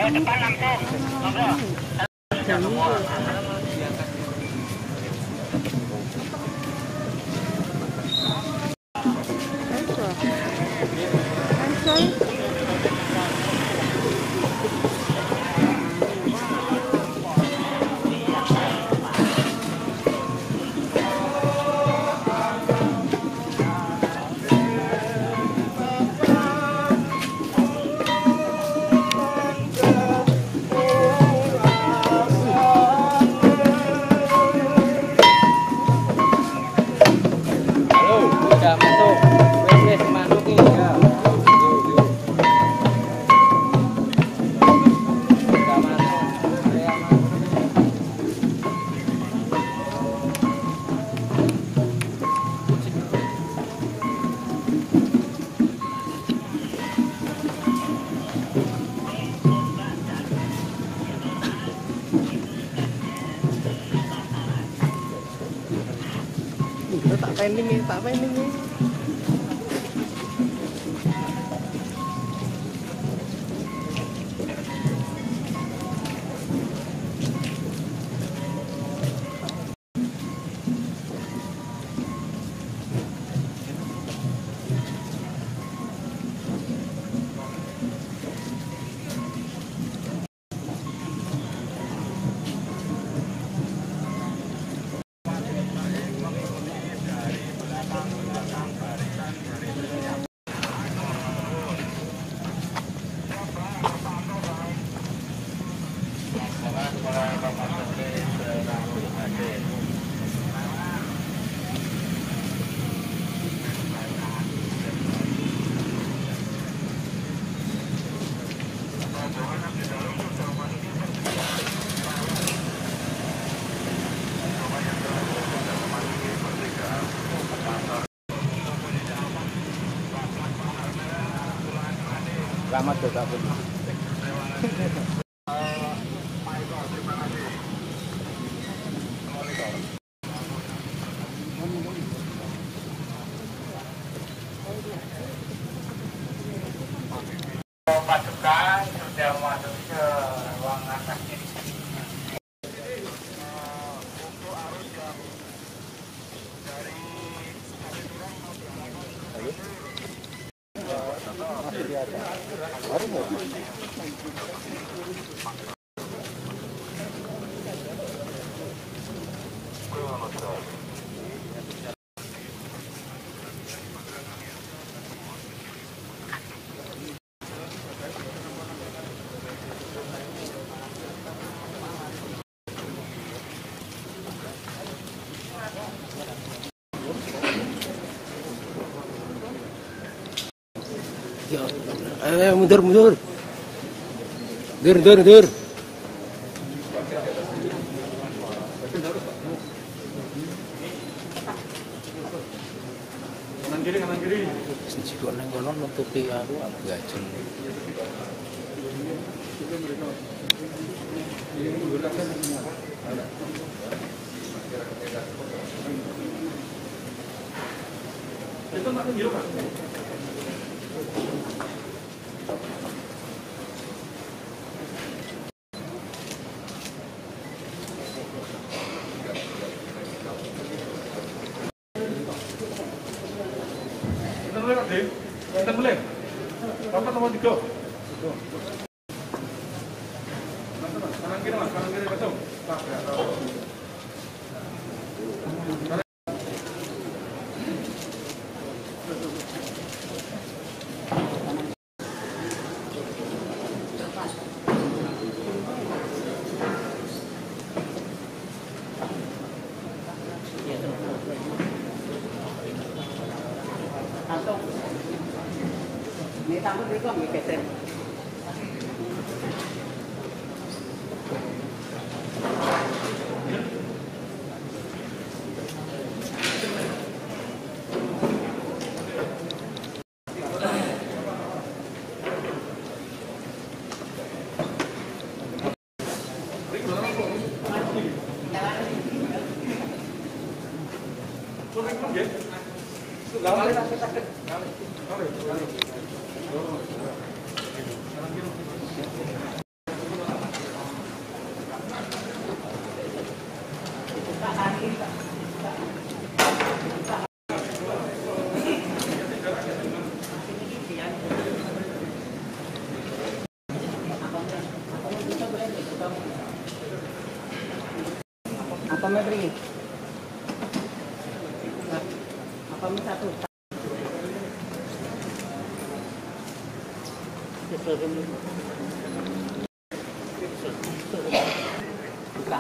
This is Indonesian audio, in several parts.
depan langsung. Monggo. Udah masuk. Wes masuk nih ya. Udah masuk. Area tak pending nih. Selamat juga pun. Pasukan sudah masuk ke ruang atas ini. Untuk arus yang dari Mundur. Mundur. Kanan kiri. Siji kok nang kono nutupi aku gajeng. Itu makin jauh kan? Kita mulai. Kapan nomor 3? Kanan kiri mas, kanan kiri betul. Ini tamu dulu kok geser. Lawan kita. meter ini? Apa satu? Buka.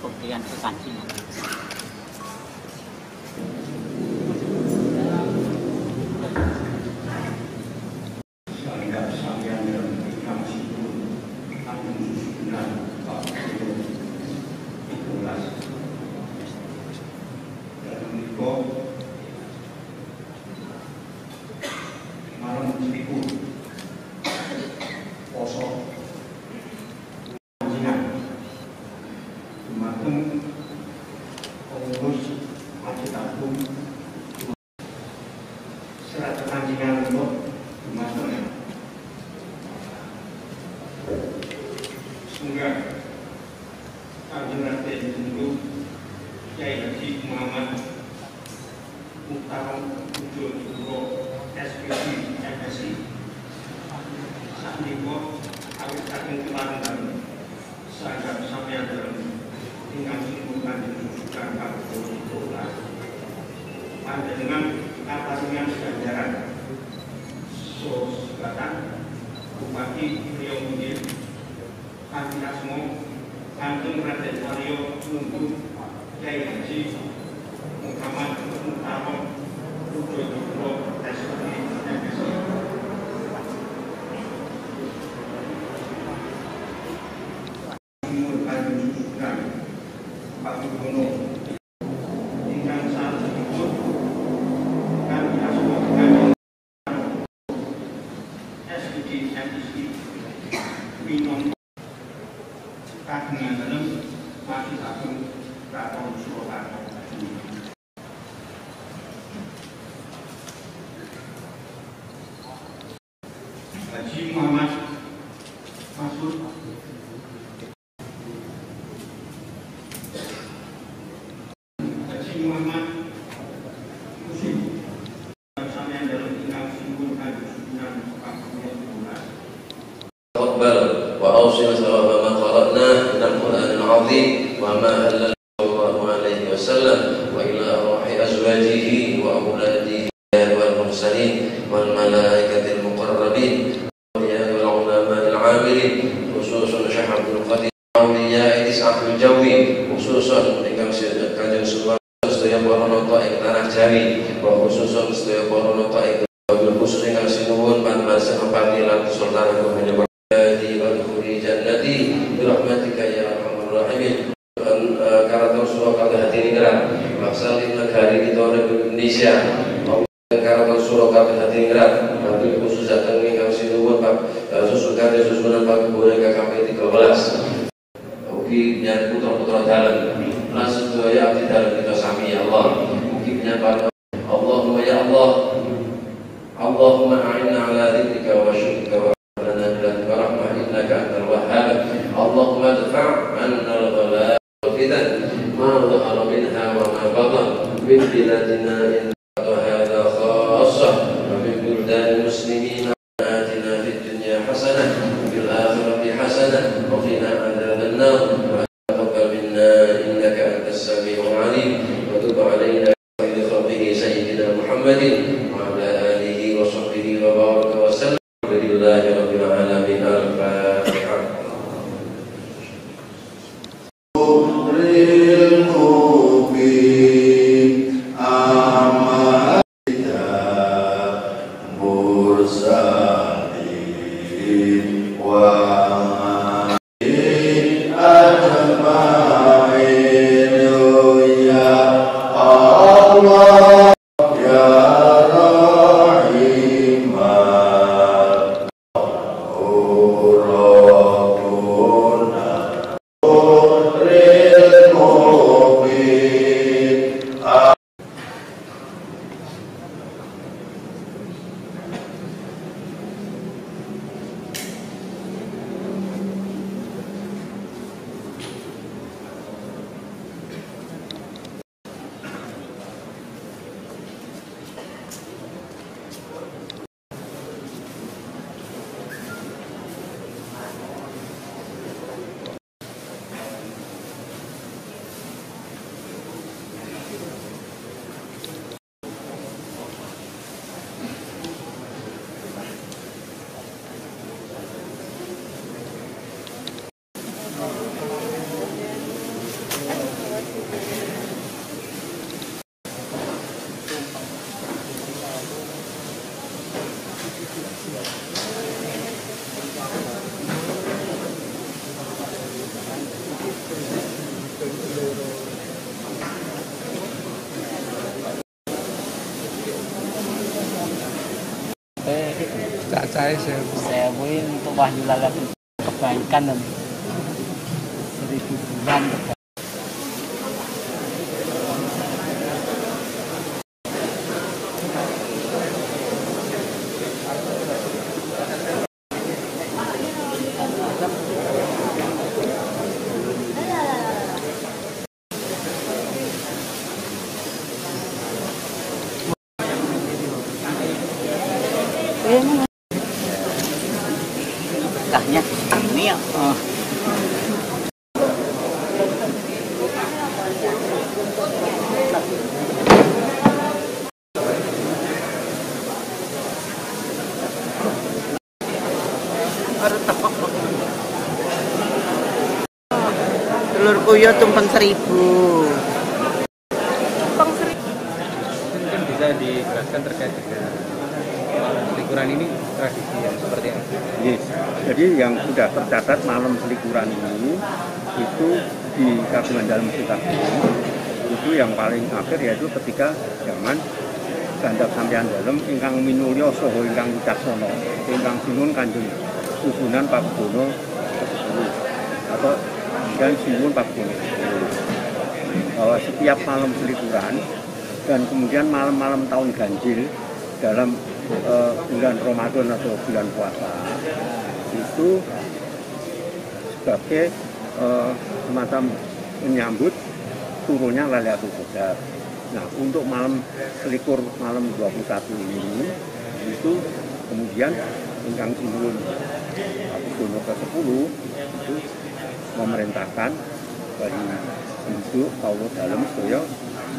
Pemberian pesan sini. Semoga Kanjeng Raden Guru Kyai Haji Muhammad Mukhtar Pujodipuro SPC MSI sakmenika awit saking kelantan saged sampeyan dalem ingkang sinuwun Kanjeng Susukan Kapolri panjenengan kaparingan ganjaran sebatan Bupati Riau Mungil Kanjeng Asmo Kanjeng Raden Wario Nunggu Kyai Haji Muhammad Mukhtar Pujodipuro SPC MSI Kanjeng Susukan Pak Gubernur ingkang salebetipun kami asma Kanjeng SPC MSI minangka kagungan dalem Masjid Agung Keraton Surakarta. Haji Muhammad Masud Haji Muhammad Musim sampeyan dalem ingkang sinuwun Kanjeng Sunan Pakuwon تقبل وأوصل ثواب ما قرأناه من القرآن العظيم وما أهل الله عليه وسلم وإلى أرواح أزواجه وأولاده والمرسلين والملائكة المقربين والعلماء العاملين خصوصا شيخ عبد القادر أولياء إسحاق الجوي خصوصا Kanjeng Sunan sedaya para nata ing tanah Jawi wa khususun sedaya para nata ing khusus ingkang sinuwun Panjenengan Senopati lan Sultan Agung Hadiah Wadkhuli jannati birahmatika ya arhamar rahimin. Keraton Surakarta Hadiningrat Maksalin negari kita Republik Indonesia Keraton Surakarta Hadiningrat wabil khusus datang ingkang sinuwun susunan Pakuburan KKP 13 ugi nyat putra-putra dalam lan sedaya abdi dalam kita sami ya Allah ugi nyat Allahumma ya Allah Allahumma a'inna ala dzikrika wa syukrika wa اللهم ادفع عنا البلاء والفتن ما ظهر منها وما بطن من بلادنا إنك هذا خاصة ومن بلدان المسلمين آتنا في الدنيا حسنة وفي الآخرة حسنة وقنا عذاب النار وتقبل منا إنك أنت السميع العليم وتب علينا خير خلقه سيدنا محمد وعلى آله وصحبه وبارك وسلم لله رب العالمين الفاتحة. Rilmu bi Saya bui untuk wahyu lalat kebaikan dan 1000 bulan kebaikan. Kahnya ini ya. Telur puyuh tumpeng 1000. Mungkin bisa dijelaskan terkait dengan selikuran ini tradisi yang seperti apa? Yes. Jadi yang sudah tercatat malam selikuran ini itu di Kagungan Dalam Sikagung itu yang paling akhir yaitu ketika zaman Gandap Sampeyan Dalem ingkang minulya saha ingkang wicaksana ingkang sinuhun Kanjeng Susunan Pakubono ke-10 atau dan sinuhun Pakubono bahwa setiap malam selikuran dan kemudian malam-malam tahun ganjil dalam bulan Ramadan atau bulan puasa itu sebagai semacam menyambut turunnya Lailatul Qadar. Nah, untuk malam selikur malam 21 ini itu kemudian ingkang sinuhun Pakubono ke-10 itu memerintahkan bagi penduduk Paulo Dalem sedaya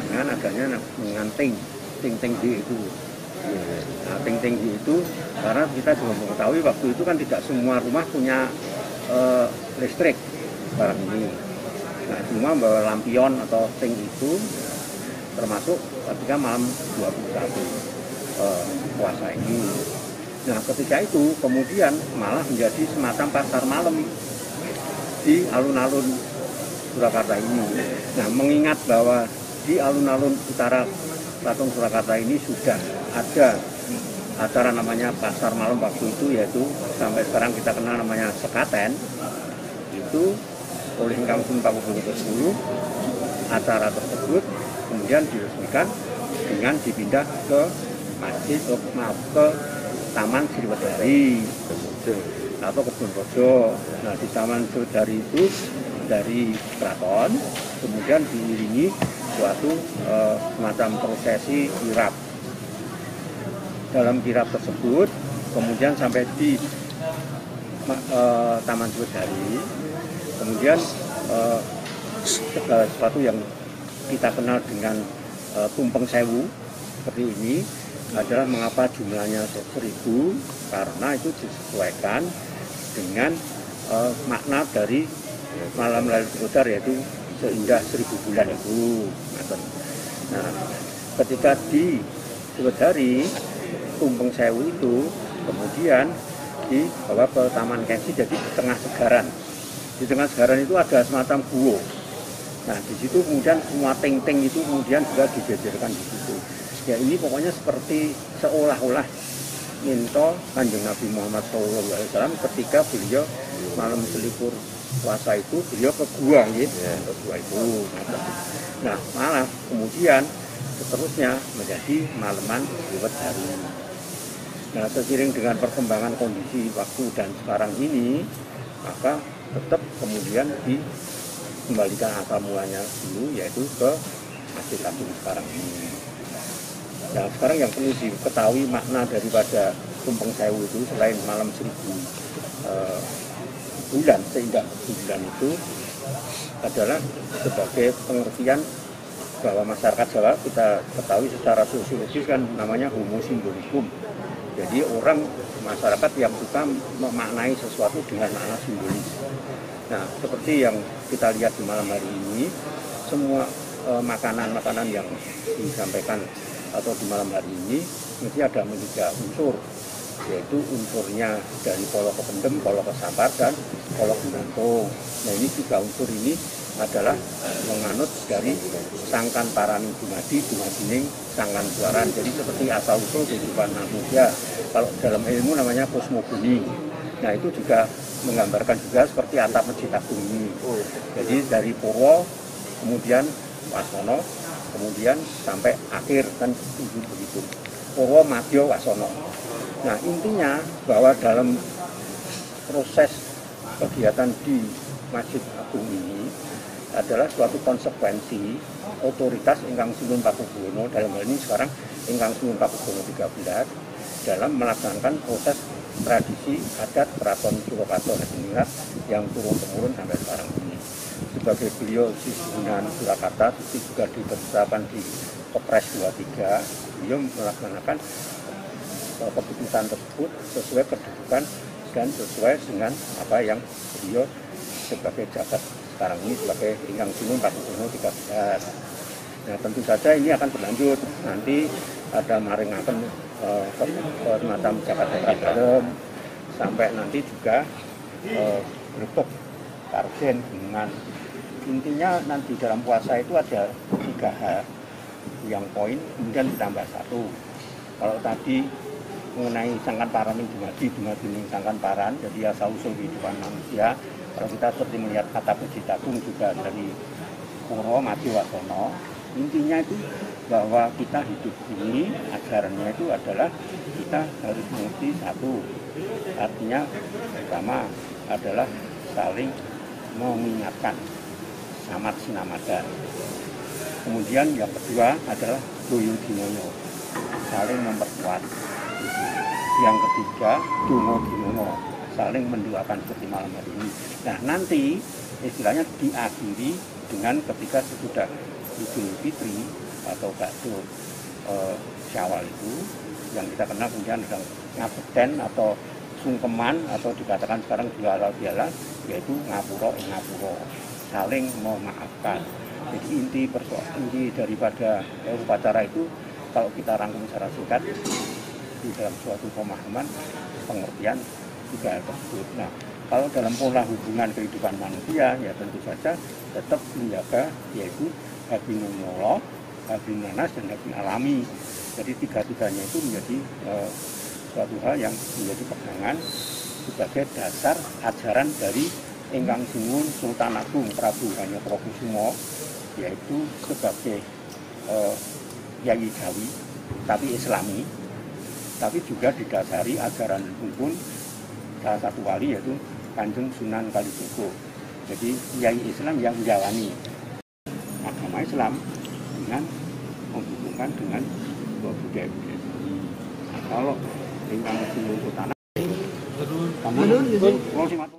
dengan adanya menganting ting-ting itu. Nah, ting-ting itu karena kita juga mengetahui waktu itu kan tidak semua rumah punya listrik barang ini. Nah, cuma bawa lampion atau ting itu termasuk ketika malam 21 puasa ini. Nah, ketika itu kemudian malah menjadi semacam pasar malam di alun-alun Surakarta ini. Nah, mengingat bahwa di alun-alun utara Keraton Surakarta ini sudah ada acara namanya pasar malam waktu itu, yaitu sampai sekarang kita kenal namanya Sekaten. Itu oleh Ingkang Sunan Pakubono ke-10 acara tersebut kemudian diresmikan dengan dipindah ke masjid ke Taman Sriwedari atau Kebun Rojo. Nah, di Taman Sriwedari itu dari keraton kemudian diiringi suatu semacam prosesi kirap. Dalam kirap tersebut kemudian sampai di Taman Sriwedari, kemudian segala sesuatu yang kita kenal dengan tumpeng sewu seperti ini adalah mengapa jumlahnya 1000, karena itu disesuaikan dengan makna dari malam Lailatul Qadar, yaitu seindah 1000 bulan itu. Nah, ketika di Sriwedari tumpeng sewu itu kemudian dibawa ke Taman Kensi, jadi di tengah segaran. Di tengah segaran itu ada semacam gua. Nah, di situ kemudian semua ting-ting itu kemudian juga dijajarkan di situ. Ya, ini pokoknya seperti seolah-olah minta Kanjeng Nabi Muhammad SAW ketika beliau malam selikur puasa itu beliau ke gua, gitu, ke gua itu. Nah, malah kemudian seterusnya menjadi malaman Sriwedari. Nah, seiring dengan perkembangan kondisi waktu dan sekarang ini, maka tetap kemudian dikembalikan asal mulanya dulu, yaitu ke Masjid Agung sekarang ini. Nah, sekarang yang perlu diketahui makna daripada tumpeng sewu itu selain malam 1000 bulan, seindah bulan itu adalah sebagai pengertian bahwa masyarakat Jawa kita ketahui secara sosiologis kan namanya homo simbolikum. Jadi orang masyarakat yang suka memaknai sesuatu dengan makna simbolis. Nah, seperti yang kita lihat di malam hari ini, semua makanan-makanan yang disampaikan atau di malam hari ini mesti ada 3 unsur, yaitu unsurnya dari polo kependem, polo kesampar, dan polo gunantung. Nah, ini 3 unsur ini adalah menganut dari sangkan parani dumadi dumadining sangkan suaran. Jadi seperti asal usul kehidupan manusia. Kalau dalam ilmu namanya kosmogoni. Nah itu juga menggambarkan juga seperti atap masjid agung ini. Jadi dari Purwo, kemudian Wasono, kemudian sampai akhir kan begitu. Purwo, Madya, Wasono. Nah intinya bahwa dalam proses kegiatan di Masjid Agung ini adalah suatu konsekuensi otoritas Ingkang Sinuhun Pakubuwono, dalam hal ini sekarang Ingkang Sinuhun Pakubuwono 13 dalam melaksanakan proses tradisi adat Keraton Surakarta Hadiningrat yang turun-temurun sampai sekarang ini. Sebagai beliau Sunan Surakarta juga ditetapkan di Kepres 23, beliau melaksanakan keputusan tersebut sesuai kedudukan dan sesuai dengan apa yang beliau sebagai jabat sekarang ini sebagai Ingkang Sinuhun Pakubuwono 13. Nah tentu saja ini akan berlanjut, nanti ada maringaken semacam Jakarta Bareng sampai nanti juga Grebek, Karjen, Gunungan. Intinya nanti dalam puasa itu ada 3 hal yang poin, kemudian ditambah 1. Kalau tadi mengenai sangkan paran dumadi sangkan paran, jadi asal usul kehidupan manusia. Kalau kita seperti melihat kata Masjid Agung juga dari Purwo, Madya, Wasono, intinya itu bahwa kita hidup ini ajarannya itu adalah kita harus mengerti 1. Artinya pertama adalah saling mengingatkan samat sinamada. Kemudian yang kedua adalah doyo dinoyo, saling memperkuat. Yang ketiga dungo dinono, saling mendoakan seperti malam hari ini. Nah nanti istilahnya diakhiri dengan ketika sesudah Idul Fitri atau bakdo Syawal itu yang kita kenal kemudian ada ngabekten atau sungkeman atau dikatakan sekarang juga halal bihalal, yaitu ngapuro saling memaafkan. Jadi inti daripada upacara itu kalau kita rangkum secara singkat di dalam suatu pemahaman pengertian juga tersebut. Nah kalau dalam pola hubungan kehidupan manusia ya tentu saja tetap menjaga yaitu habi nunolo, habi nanas, dan habi alami. Jadi 3-tiganya itu menjadi suatu hal yang menjadi pegangan sebagai dasar ajaran dari Ingkang Sinuhun Sultan Agung Prabu Hanyokrokusumo, yaitu sebagai Yai Jawi tapi Islami, tapi juga didasari ajaran hukum salah satu wali yaitu Kanjeng Sunan Kalijogo. Jadi Yai Islam yang menjalani agama Islam dengan menghubungkan dengan budaya-budaya. Nah, kalau Ingkang Sinuhun Sultan Agung